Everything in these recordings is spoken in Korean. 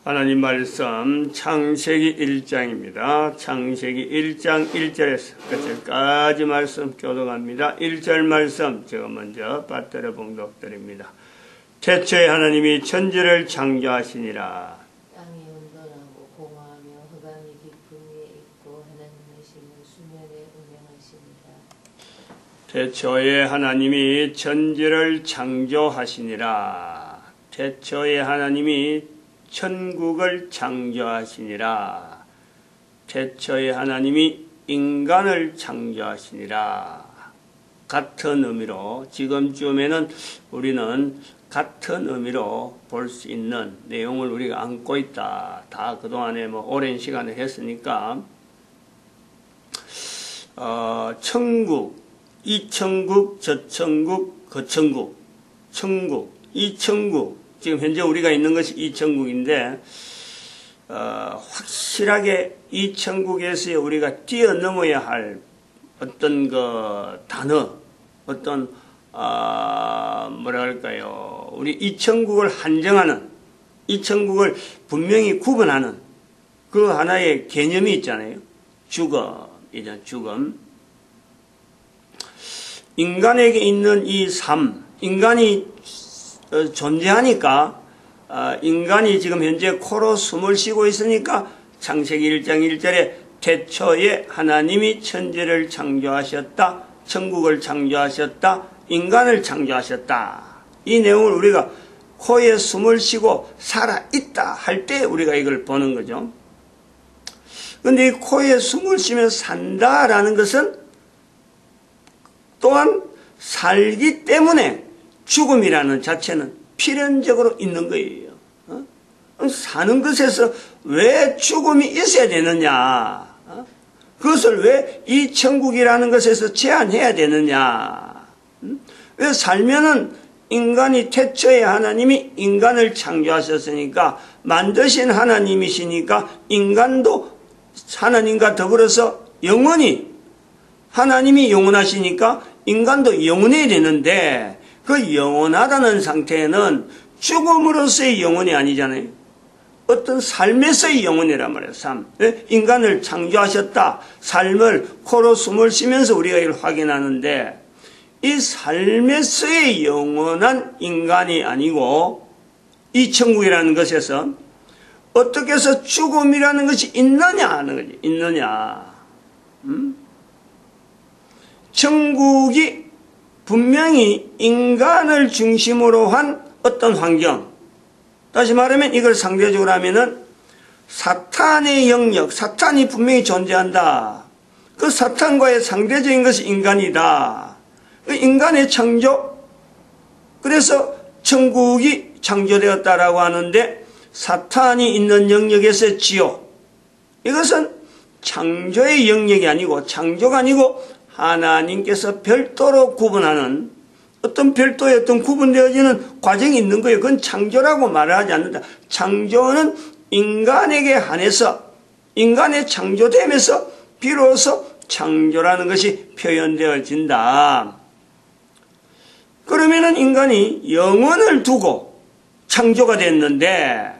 하나님 말씀 창세기 1장입니다. 창세기 1장 1절에서 끝까지 말씀 교독합니다. 1절 말씀 제가 먼저 받들어 봉독드립니다. 태초에 하나님이 천지를 창조하시니라. 땅이 온전하고 공허하며 흑암이 깊은 위에 있고 하나님의 신은 수면에 운행하시니라. 태초에 하나님이 천지를 창조하시니라. 태초에 하나님이 천국을 창조하시니라. 태초에 하나님이 인간을 창조하시니라. 같은 의미로 지금쯤에는 우리는 같은 의미로 볼 수 있는 내용을 우리가 안고 있다. 다 그동안에 오랜 시간을 했으니까 천국, 이 천국, 저 천국, 그 천국, 천국, 이 천국, 지금 현재 우리가 있는 것이 이 천국인데 확실하게 이 천국에서 우리가 뛰어넘어야 할 어떤 그 단어, 어떤 뭐랄까요, 우리 이 천국을 한정하는, 이 천국을 분명히 구분하는 그 하나의 개념이 있잖아요. 죽음이죠. 죽음. 인간에게 있는 이 삶, 인간이 존재하니까 인간이 지금 현재 코로 숨을 쉬고 있으니까 창세기 1장 1절에 태초에 하나님이 천지를 창조하셨다, 천국을 창조하셨다, 인간을 창조하셨다. 이 내용을 우리가 코에 숨을 쉬고 살아있다 할 때 우리가 이걸 보는 거죠. 그런데 이 코에 숨을 쉬며 산다라는 것은 또한 살기 때문에 죽음이라는 자체는 필연적으로 있는 거예요. 사는 것에서 왜 죽음이 있어야 되느냐? 그것을 왜 이 천국이라는 것에서 제한해야 되느냐? 왜 살면은 인간이 태초에 하나님이 인간을 창조하셨으니까 만드신 하나님이시니까 인간도 하나님과 더불어서 영원히 하나님이 영원하시니까 인간도 영원해야 되는데 그 영원하다는 상태는 죽음으로서의 영혼이 아니잖아요. 어떤 삶에서의 영혼이란 말이에요. 삶. 인간을 창조하셨다. 삶을 코로 숨을 쉬면서 우리가 이걸 확인하는데 이 삶에서의 영원한 인간이 아니고 이 천국이라는 것에서 어떻게 해서 죽음이라는 것이 있느냐 하는 거지. 있느냐. 천국이 분명히 인간을 중심으로 한 어떤 환경, 다시 말하면 이걸 상대적으로 하면은 사탄의 영역, 사탄이 분명히 존재한다. 그 사탄과의 상대적인 것이 인간이다. 인간의 창조, 그래서 천국이 창조되었다라고 하는데 사탄이 있는 영역에서 지옥, 이것은 창조의 영역이 아니고 창조가 아니고 하나님께서 별도로 구분하는 어떤 별도의 어떤 구분되어지는 과정이 있는 거예요. 그건 창조라고 말을 하지 않는다. 창조는 인간에게 한해서 인간의 창조됨에서 비로소 창조라는 것이 표현되어진다. 그러면은 인간이 영혼을 두고 창조가 됐는데,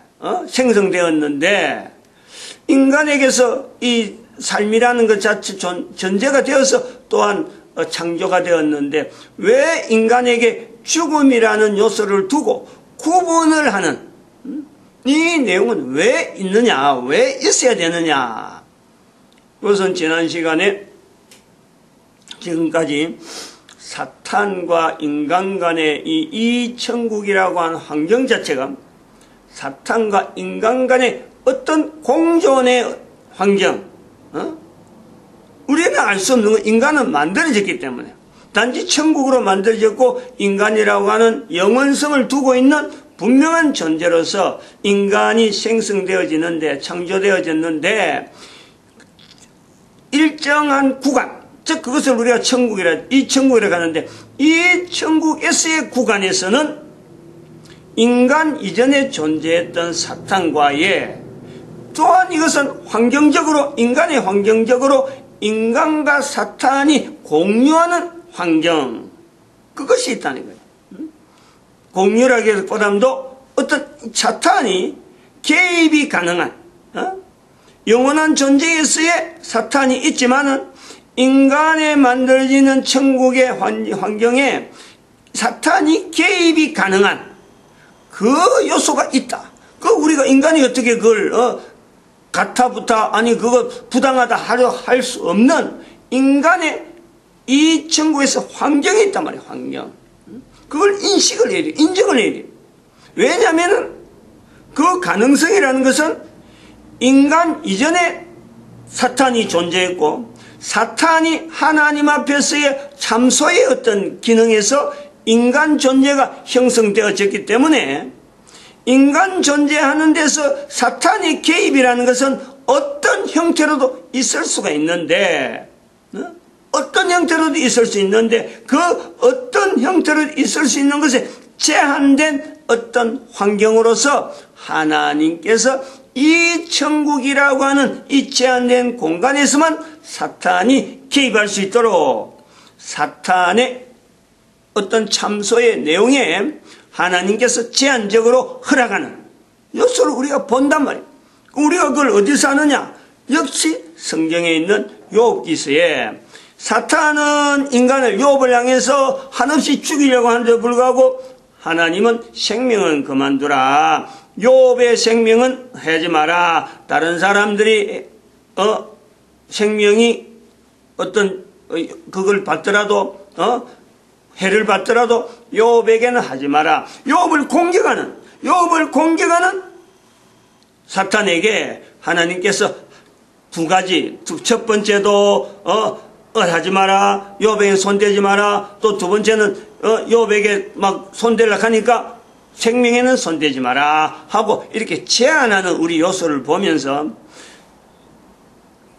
생성되었는데, 인간에게서 이 삶이라는 것 자체 존재가 되어서 또한 창조가 되었는데 왜 인간에게 죽음이라는 요소를 두고 구분을 하는 이 내용은 왜 있느냐, 왜 있어야 되느냐. 그것은 지난 시간에 지금까지 사탄과 인간 간의 이 천국이라고 하는 환경 자체가 사탄과 인간 간의 어떤 공존의 환경, 우리는 알 수 없는 건 인간은 만들어졌기 때문에 단지 천국으로 만들어졌고 인간이라고 하는 영원성을 두고 있는 분명한 존재로서 인간이 생성되어지는데 창조되어졌는데 일정한 구간, 즉 그것을 우리가 이 천국이라고 하는데 이 천국에서의 구간에서는 인간 이전에 존재했던 사탄과의 또한 이것은 환경적으로 인간의 환경적으로 인간과 사탄이 공유하는 환경, 그것이 있다는 거예요. 공유라기보다도 어떤 사탄이 개입이 가능한 영원한 존재에서의 사탄이 있지만은 인간에 만들어지는 천국의 환경에 사탄이 개입이 가능한 그 요소가 있다. 그 우리가 인간이 어떻게 그걸 가타부타 아니 그거 부당하다 하려 할 수 없는 인간의 이 천국에서 환경이 있단 말이에요. 환경. 그걸 인식을 해야 돼. 인정을 해야 돼. 왜냐하면 그 가능성이라는 것은 인간 이전에 사탄이 존재했고 사탄이 하나님 앞에서의 참소의 어떤 기능에서 인간 존재가 형성되어졌기 때문에 인간 존재하는 데서 사탄의 개입이라는 것은 어떤 형태로도 있을 수가 있는데 어떤 형태로도 있을 수 있는데 그 어떤 형태로 있을 수 있는 것에 제한된 어떤 환경으로서 하나님께서 이 천국이라고 하는 이 제한된 공간에서만 사탄이 개입할 수 있도록 사탄의 어떤 참소의 내용에 하나님께서 제한적으로 허락하는 요소를 우리가 본단 말이에요. 우리가 그걸 어디서 하느냐? 역시 성경에 있는 욥기서에 사탄은 인간을 욥을 향해서 한없이 죽이려고 하는데 불구하고 하나님은 생명은 그만두라. 욥의 생명은 하지 마라. 다른 사람들이 생명이 어떤 그걸 받더라도 해를 받더라도 욥에게는 하지 마라. 욥을 공격하는 사탄에게 하나님께서 두 가지, 첫 번째도 하지 마라. 욥에게 손대지 마라. 또 두 번째는 욥에게 막 손대려고 하니까 생명에는 손대지 마라 하고 이렇게 제한하는 우리 요소를 보면서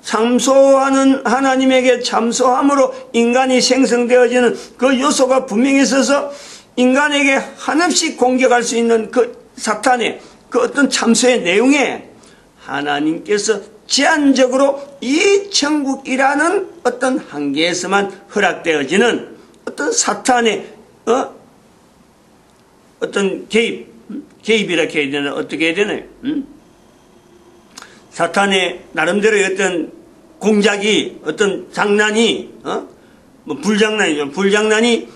참소하는 하나님에게 참소함으로 인간이 생성되어지는 그 요소가 분명히 있어서 인간에게 한없이 공격할 수 있는 그 사탄의 그 어떤 참소의 내용에 하나님께서 제한적으로 이 천국이라는 어떤 한계에서만 허락되어지는 어떤 사탄의 어떤 개입이라 해야 되나 어떻게 해야 되나요? 사탄의 나름대로의 어떤 공작이 어떤 장난이 뭐 불장난이죠. 불장난이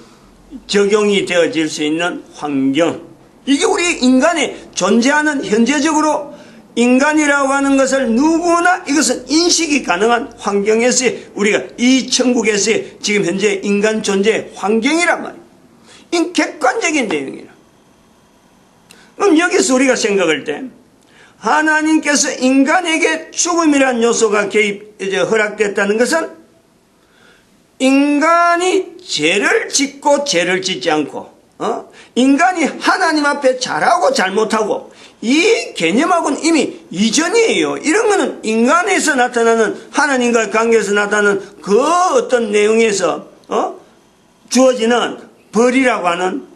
적용이 되어질 수 있는 환경. 이게 우리 인간의 존재하는 현재적으로 인간이라고 하는 것을 누구나 이것은 인식이 가능한 환경에서의 우리가 이 천국에서의 지금 현재 인간 존재의 환경이란 말이에요. 이 객관적인 내용이라. 그럼 여기서 우리가 생각할 때 하나님께서 인간에게 죽음이라는 요소가 허락됐다는 것은 인간이 죄를 짓고 죄를 짓지 않고 인간이 하나님 앞에 잘하고 잘못하고 이 개념하고는 이미 이전이에요. 이런 거는 인간에서 나타나는 하나님과의 관계에서 나타나는 그 어떤 내용에서 주어지는 벌이라고 하는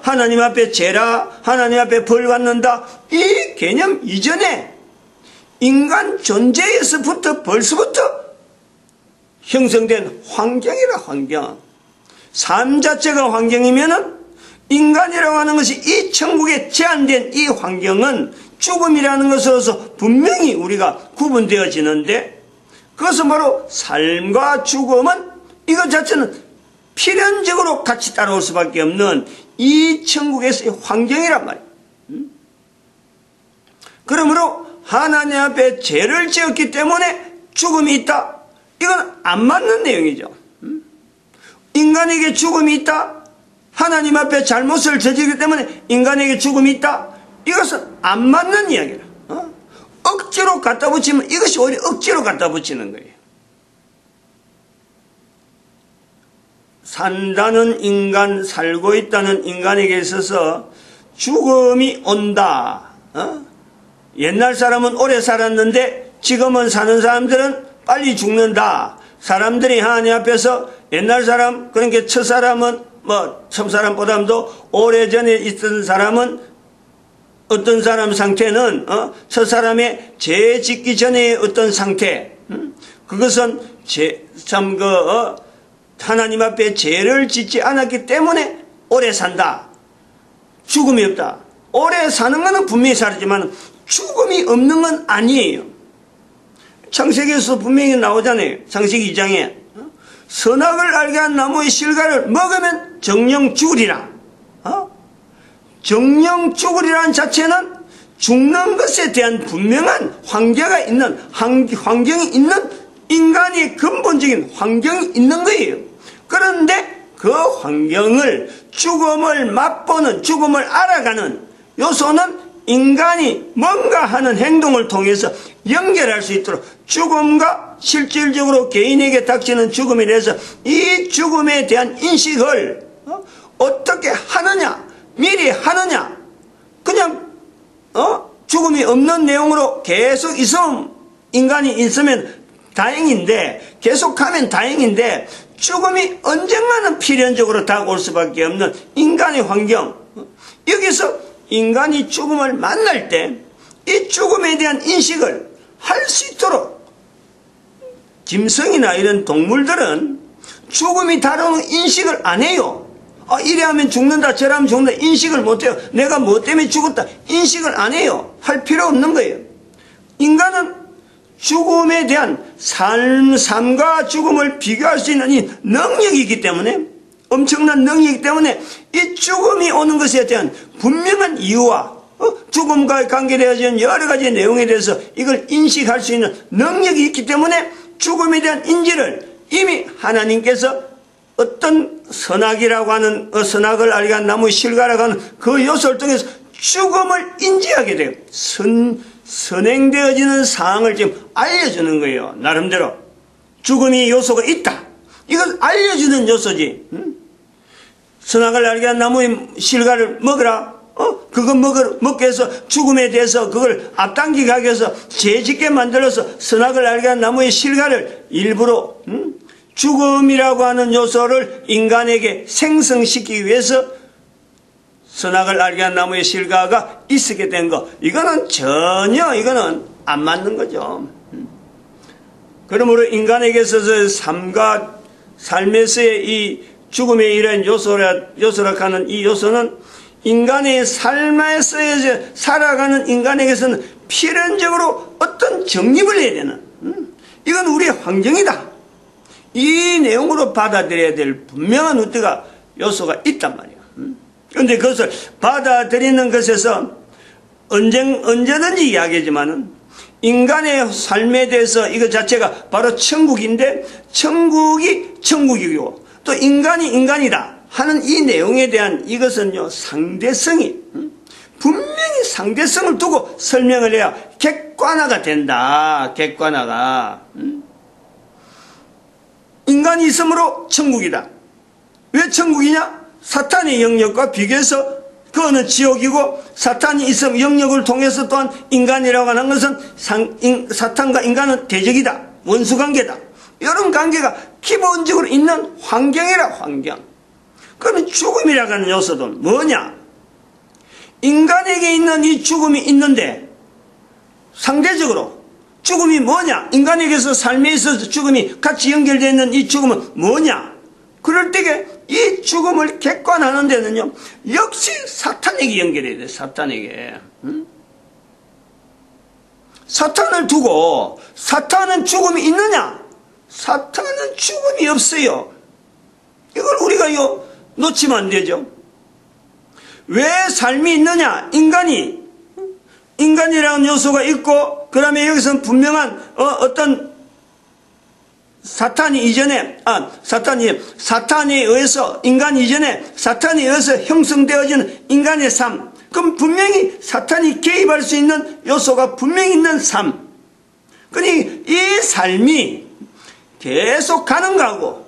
하나님 앞에 죄라 하나님 앞에 벌 받는다 이 개념 이전에 인간 존재에서부터 벌써부터 형성된 환경이라 환경. 삶 자체가 환경이면은 인간이라고 하는 것이 이 천국에 제한된 이 환경은 죽음이라는 것으로서 분명히 우리가 구분되어지는데 그것은 바로 삶과 죽음은 이것 자체는 필연적으로 같이 따라올 수밖에 없는 이 천국에서의 환경이란 말이에요. 그러므로 하나님 앞에 죄를 지었기 때문에 죽음이 있다. 이건 안 맞는 내용이죠. 인간에게 죽음이 있다. 하나님 앞에 잘못을 저지르기 때문에 인간에게 죽음이 있다. 이것은 안 맞는 이야기라. 억지로 갖다 붙이면 이것이 오히려 억지로 갖다 붙이는 거예요. 산다는 인간, 살고 있다는 인간에게 있어서 죽음이 온다. 옛날 사람은 오래 살았는데 지금은 사는 사람들은 빨리 죽는다. 사람들이 하나님 앞에서 옛날 사람, 그러니까 첫 사람은 첫 사람보다도 오래전에 있던 사람은 어떤 사람 상태는 첫 사람의 죄 짓기 전에 어떤 상태 그것은 하나님 앞에 죄를 짓지 않았기 때문에 오래 산다. 죽음이 없다. 오래 사는 것은 분명히 살았지만 죽음이 없는 건 아니에요. 창세기에서 분명히 나오잖아요. 창세기 2장에 선악을 알게 한 나무의 실과를 먹으면 정령 죽으리라. 정령 죽으리라는 자체는 죽는 것에 대한 분명한 환경이 있는 인간의 근본적인 환경이 있는 거예요. 그런데 그 환경을 죽음을 맛보는 죽음을 알아가는 요소는 인간이 뭔가 하는 행동을 통해서 연결할 수 있도록 죽음과 실질적으로 개인에게 닥치는 죽음에 대해서 이 죽음에 대한 인식을 어떻게 하느냐, 미리 하느냐, 그냥 죽음이 없는 내용으로 계속 인간이 있으면 다행인데, 계속하면 다행인데, 죽음이 언젠가는 필연적으로 다가올 수밖에 없는 인간의 환경, 여기서 인간이 죽음을 만날 때 이 죽음에 대한 인식을 할 수 있도록, 짐승이나 이런 동물들은 죽음이 다루는 인식을 안 해요. 이래 하면 죽는다, 저래 하면 죽는다, 인식을 못 해요. 내가 뭐 때문에 죽었다, 인식을 안 해요. 할 필요 없는 거예요. 인간은 죽음에 대한 삶과 죽음을 비교할 수 있는 이 능력이 있기 때문에, 엄청난 능력이기 때문에 이 죽음이 오는 것에 대한 분명한 이유와 죽음과 관계되어진 여러 가지 내용에 대해서 이걸 인식할 수 있는 능력이 있기 때문에 죽음에 대한 인지를 이미 하나님께서 어떤 선악이라고 하는, 선악을 알게 한 나무의 실과라고 하는 그 요소를 통해서 죽음을 인지하게 돼요. 선행되어지는 사항을 지금 알려주는 거예요. 나름대로 죽음이 요소가 있다, 이걸 알려주는 요소지. 선악을 알게 한 나무의 실과를 먹으라, 그거 먹게 해서 죽음에 대해서 그걸 앞당기게 하기 위해서 죄짓게 만들어서 선악을 알게 한 나무의 실과를 일부러 죽음이라고 하는 요소를 인간에게 생성시키기 위해서 선악을 알게 한 나무의 실과가 있게 된 거, 이거는 전혀 안 맞는 거죠. 그러므로 인간에게 있어서 삶과 삶에서의 이 죽음의 이런 요소라 하는 이 요소는 인간의 삶에서 살아가는 인간에게서는 필연적으로 어떤 정립을 해야 되는, 이건 우리의 환경이다, 이 내용으로 받아들여야 될 분명한 우리가 요소가 있단 말이야. 그런데 그것을 받아들이는 것에서 언제든지 이야기하지만은 인간의 삶에 대해서 이것 자체가 바로 천국인데, 천국이 천국이고 또 인간이 인간이다 하는 이 내용에 대한 이것은요, 상대성이, 분명히 상대성을 두고 설명을 해야 객관화가 된다. 객관화가. 인간이 있으므로 천국이다. 왜 천국이냐? 사탄의 영역과 비교해서 그거는 지옥이고, 사탄이 있음 영역을 통해서 또한 인간이라고 하는 것은 사탄과 인간은 대적이다, 원수관계다, 이런 관계가 기본적으로 있는 환경이라. 환경. 그러면 죽음이라고 하는 요소는 뭐냐? 인간에게 있는 이 죽음이 있는데, 상대적으로 죽음이 뭐냐? 인간에게서 삶에 있어서 죽음이 같이 연결되어 있는 이 죽음은 뭐냐? 그럴 때에 이 죽음을 객관하는 데는요, 역시 사탄에게 연결해야 돼. 사탄에게. 사탄을 두고 사탄은 죽음이 있느냐? 사탄은 죽음이 없어요. 이걸 우리가 놓치면 안 되죠. 왜 삶이 있느냐? 인간이라는 요소가 있고, 그 다음에 여기서는 분명한 어떤 사탄에 의해서, 인간 이전에 사탄에 의해서 형성되어지는 인간의 삶, 그럼 분명히 사탄이 개입할 수 있는 요소가 분명히 있는 삶. 그러니 이 삶이 계속 가는 거고,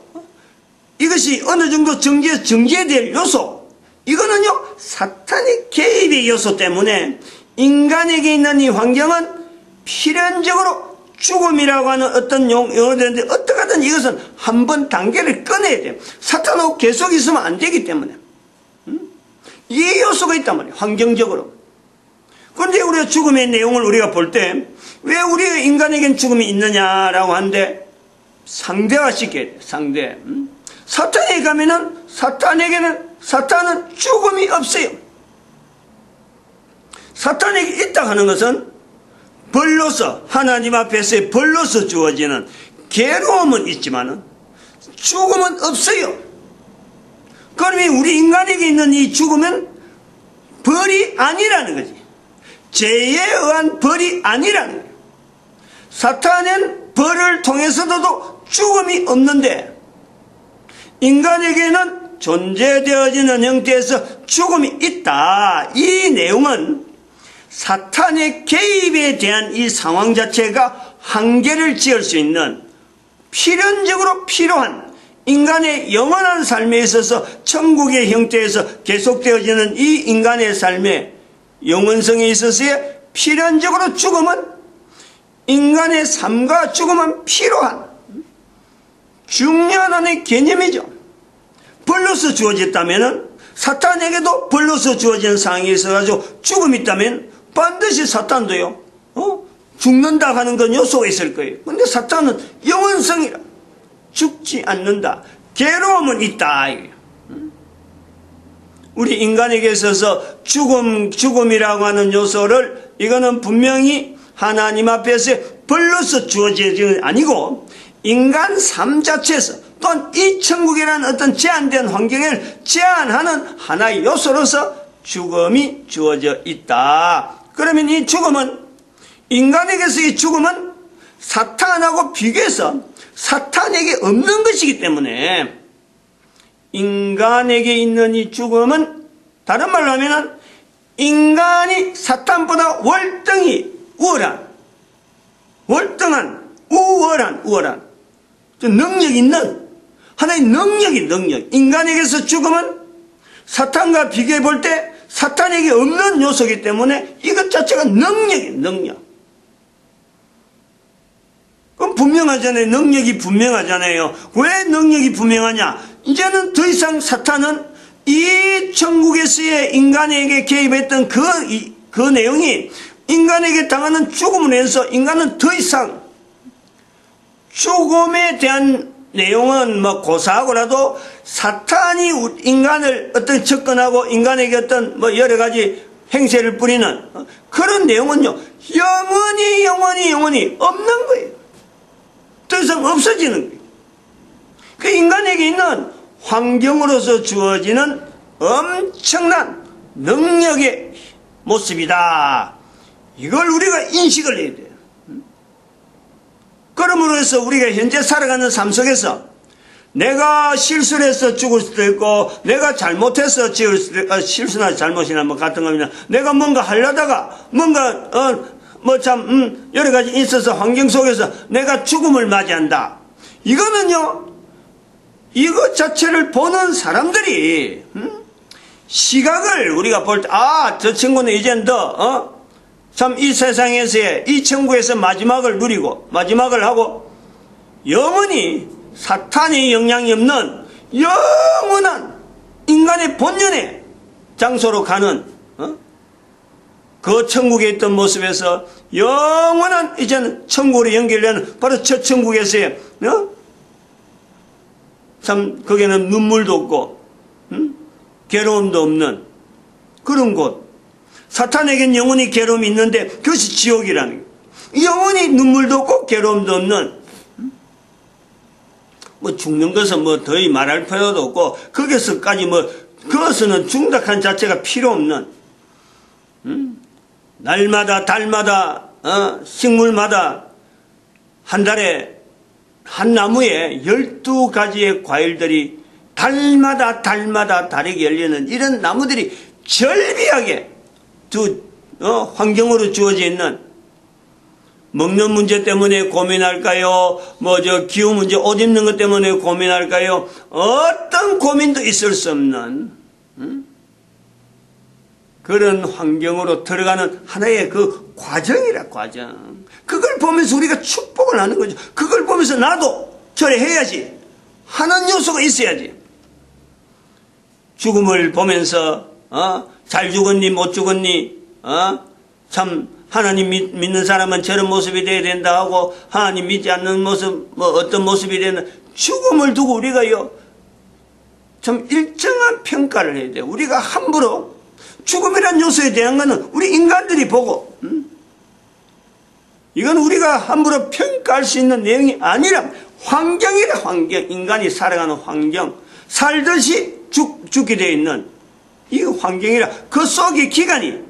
이것이 어느 정도 정제될 요소, 이거는요, 사탄의 개입의 요소 때문에 인간에게 있는 이 환경은 필연적으로 죽음이라고 하는 어떤 용어가 되는데, 어떻게든 이것은 한번 단계를 끊어야 돼요. 사탄하고 계속 있으면 안 되기 때문에. 이 요소가 있단 말이에요, 환경적으로. 그런데 우리가 죽음의 내용을 우리가 볼 때, 왜 우리가 인간에겐 죽음이 있느냐라고 하는데, 상대화시켜야 돼요, 상대. 사탄에게 가면은, 사탄은 죽음이 없어요. 사탄에게 있다 하는 것은 벌로서, 하나님 앞에서의 벌로서 주어지는 괴로움은 있지만은 죽음은 없어요. 그러면 우리 인간에게 있는 이 죽음은 벌이 아니라는 거지. 죄에 의한 벌이 아니라는 거예요. 사탄은 벌을 통해서도 죽음이 없는데 인간에게는 존재되어지는 형태에서 죽음이 있다. 이 내용은 사탄의 개입에 대한 이 상황 자체가 한계를 지을 수 있는 필연적으로 필요한 인간의 영원한 삶에 있어서 천국의 형태에서 계속되어지는 이 인간의 삶의 영원성에 있어서의 필연적으로 죽음은 인간의 삶과 죽음은 필요한 중요한 하나의 개념이죠. 벌로서 주어졌다면 사탄에게도 벌로서 주어진 상황이 있어가지고 죽음이 있다면 반드시 사탄도요 죽는다 하는 건 요소가 있을 거예요. 근데 사탄은 영원성이라 죽지 않는다. 괴로움은 있다. 우리 인간에게 있어서 죽음이라고 하는 요소를 이거는 분명히 하나님 앞에서 벌로서 주어지는 게 아니고 인간 삶 자체에서 또한 이 천국이라는 어떤 제한된 환경을 제한하는 하나의 요소로서 죽음이 주어져 있다. 그러면 이 죽음은 인간에게서의 죽음은 사탄하고 비교해서 사탄에게 없는 것이기 때문에 인간에게 있는 이 죽음은 다른 말로 하면 인간이 사탄보다 월등히 우월한 능력 있는 하나의 능력 인간에게서 죽음은 사탄과 비교해 볼 때 사탄에게 없는 요소이기 때문에 이것 자체가 능력. 그럼 분명하잖아요. 능력이 분명하잖아요. 왜 능력이 분명하냐? 이제는 더 이상 사탄은 이 천국에서의 인간에게 개입했던 그 내용이 인간에게 당하는 죽음을 인해서 인간은 더 이상 죽음에 대한 내용은 고사하고라도 사탄이 인간을 어떤 접근하고 인간에게 어떤 여러 가지 행세를 뿌리는 그런 내용은요, 영원히 없는 거예요. 더 이상 없어지는 거예요. 그 인간에게 있는 환경으로서 주어지는 엄청난 능력의 모습이다. 이걸 우리가 인식을 해야 돼요. 그러므로 해서 우리가 현재 살아가는 삶 속에서 내가 실수를 해서 죽을 수도 있고 내가 잘못해서 실수나 잘못이나 같은 겁니다. 내가 뭔가 하려다가 뭔가 여러 가지 있어서 환경 속에서 내가 죽음을 맞이한다. 이거는요, 이것 자체를 보는 사람들이 시각을 우리가 볼 때 저 친구는 이젠 더 참 이 세상에서의 이 천국에서 마지막을 누리고 마지막을 하고 영원히 사탄의 영향이 없는 영원한 인간의 본연의 장소로 가는 그 천국에 있던 모습에서 영원한 이제는 천국으로 연결되는 바로 저 천국에서의 참 거기는 눈물도 없고 괴로움도 없는 그런 곳. 사탄에겐 영원히 괴로움이 있는데 그것이 지옥이라는 거예요. 영원히 눈물도 없고 괴로움도 없는 죽는 것은 더위 말할 필요도 없고 거기서까지 그것은 중독한 자체가 필요 없는 날마다 달마다 식물마다 한 달에 한 나무에 12가지의 과일들이 달마다 다르게 열리는 이런 나무들이 절비하게 환경으로 주어져 있는 먹는 문제 때문에 고민할까요? 기후 문제, 옷 입는 것 때문에 고민할까요? 어떤 고민도 있을 수 없는 그런 환경으로 들어가는 하나의 그 과정이라 과정. 그걸 보면서 우리가 축복을 하는 거죠. 그걸 보면서 나도 저래 해야지 하는 요소가 있어야지. 죽음을 보면서 잘 죽었니 못 죽었니 참 하나님 믿는 사람은 저런 모습이 돼야 된다 하고 하나님 믿지 않는 모습 어떤 모습이 되는 죽음을 두고 우리가요 참 일정한 평가를 해야 돼요. 우리가 함부로 죽음이란 요소에 대한 것은 우리 인간들이 보고 이건 우리가 함부로 평가할 수 있는 내용이 아니라 환경이라. 환경, 인간이 살아가는 환경, 살듯이 죽게 되어 있는 이 환경이라. 그 속의 기간이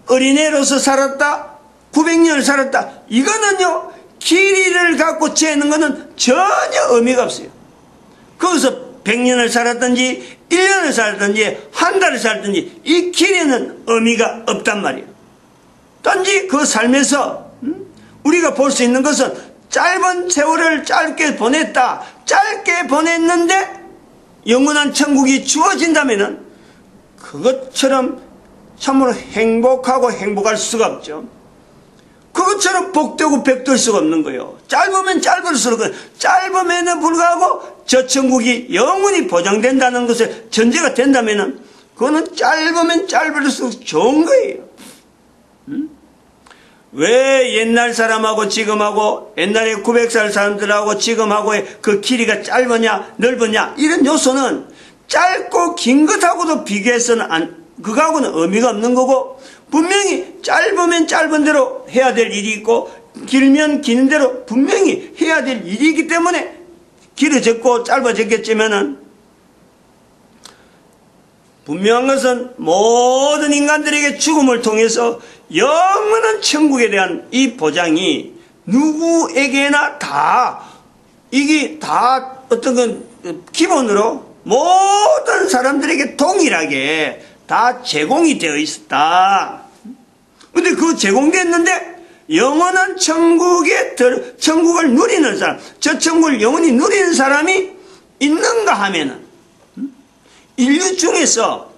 어린애로서 살았다, 900년을 살았다, 이거는요 길이를 갖고 재는 것은 전혀 의미가 없어요. 거기서 100년을 살았든지 1년을 살았든지 한 달을 살았든지 이 길이는 의미가 없단 말이에요. 단지 그 삶에서 우리가 볼 수 있는 것은 짧은 세월을 짧게 보냈다, 짧게 보냈는데 영원한 천국이 주어진다면은 그것처럼 참으로 행복하고 행복할 수가 없죠. 그것처럼 복되고 백될 수가 없는 거예요. 짧으면 짧을수록, 짧음에는 불구하고 저 천국이 영원히 보장된다는 것을 전제가 된다면은 그거는 짧으면 짧을수록 좋은 거예요. 왜 옛날 사람하고 지금하고, 옛날에 900살 사람들하고 지금하고의 그 길이가 짧으냐 넓으냐, 이런 요소는 짧고 긴 것하고도 비교해서는 그거하고는 의미가 없는 거고, 분명히 짧으면 짧은 대로 해야 될 일이 있고 길면 긴 대로 분명히 해야 될 일이 있기 때문에 길어졌고 짧아졌겠지만은, 분명한 것은 모든 인간들에게 죽음을 통해서 영원한 천국에 대한 이 보장이 누구에게나 다, 이게 다 어떤 건 기본으로 모든 사람들에게 동일하게 다 제공이 되어 있었다. 근데 그 제공됐는데 영원한 천국을 누리는 사람, 저 천국을 영원히 누리는 사람이 있는가 하면은 인류 중에서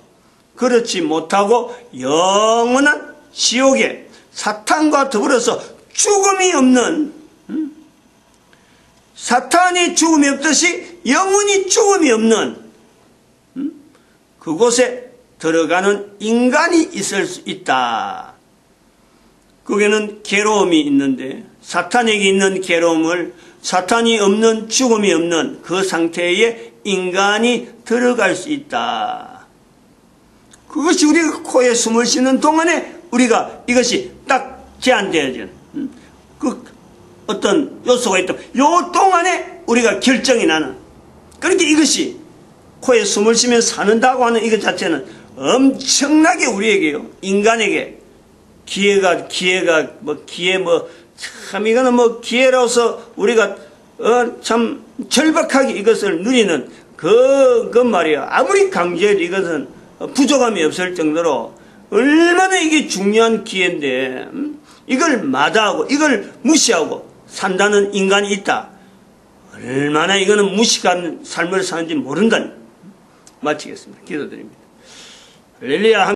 그렇지 못하고 영원한 지옥에 사탄과 더불어서 죽음이 없는, 사탄이 죽음이 없듯이 영원히 죽음이 없는 그곳에 들어가는 인간이 있을 수 있다. 거기에는 괴로움이 있는데 사탄에게 있는 괴로움을, 사탄이 없는, 죽음이 없는 그 상태에 인간이 들어갈 수 있다. 그것이 우리가 코에 숨을 쉬는 동안에 우리가 이것이 딱 제한되어진 그 어떤 요소가 있다. 요 동안에 우리가 결정이 나는, 그러니까 이것이 코에 숨을 쉬면 사는다고 하는 이것 자체는 엄청나게 우리에게요, 인간에게 기회가 참 이거는 기회로서 우리가 참 절박하게 이것을 누리는 그 말이야. 아무리 강조해도 이것은 부족함이 없을 정도로 얼마나 이게 중요한 기회인데 이걸 마다하고 이걸 무시하고 산다는 인간이 있다. 얼마나 이거는 무식한 삶을 사는지 모른다. 마치겠습니다. 기도드립니다. 할렐루야.